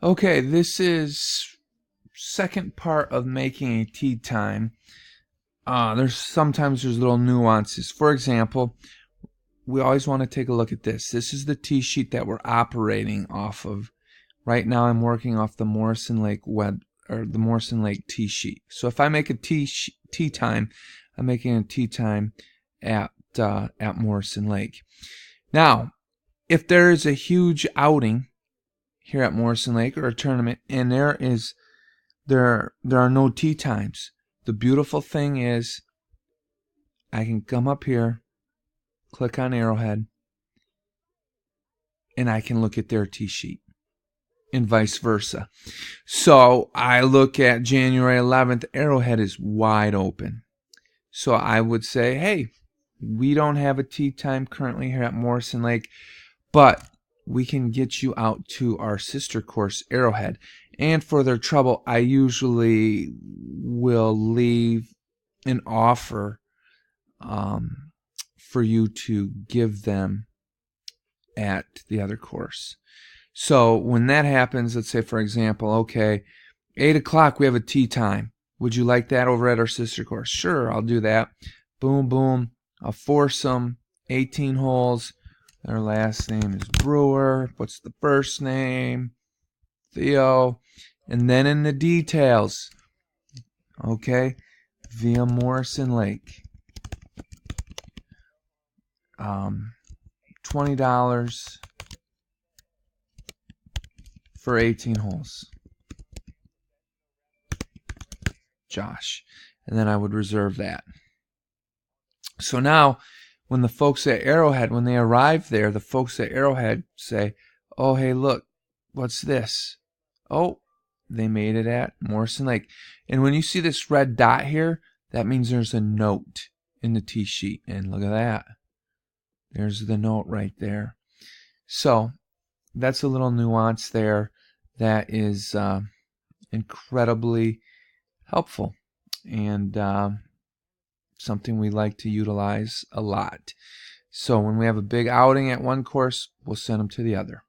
Okay, this is second part of making a tee time. There's little nuances. For example, we always want to take a look at this. This is the tee sheet that we're operating off of. Right now I'm working off the Morrison Lake the Morrison Lake tee sheet. So if I make a tee time, I'm making a tee time at Morrison Lake. Now, if there is a huge outing here at Morrison Lake or a tournament and there are no tee times, the beautiful thing is I can come up here, click on Arrowhead, and I can look at their tee sheet and vice versa. So I look at January 11th, Arrowhead is wide open. So I would say, hey, we don't have a tee time currently here at Morrison Lake, but we can get you out to our sister course, Arrowhead. And for their trouble, I usually will leave an offer for you to give them at the other course. So when that happens, let's say, for example, okay, 8 o'clock, we have a tee time. Would you like that over at our sister course? Sure, I'll do that. Boom, boom. I'll force them. 18 holes. Their last name is Brewer. What's the first name? Theo. And then in the details, okay, via Morrison Lake. $20 for 18 holes. Josh. And then I would reserve that. So now, when the folks at Arrowhead, when they arrive there, the folks at Arrowhead say, oh, hey, look, what's this? Oh, they made it at Morrison Lake. And when you see this red dot here, that means there's a note in the tee sheet. And look at that. There's the note right there. So that's a little nuance there that is incredibly helpful and something we like to utilize a lot. So when we have a big outing at one course, we'll send them to the other.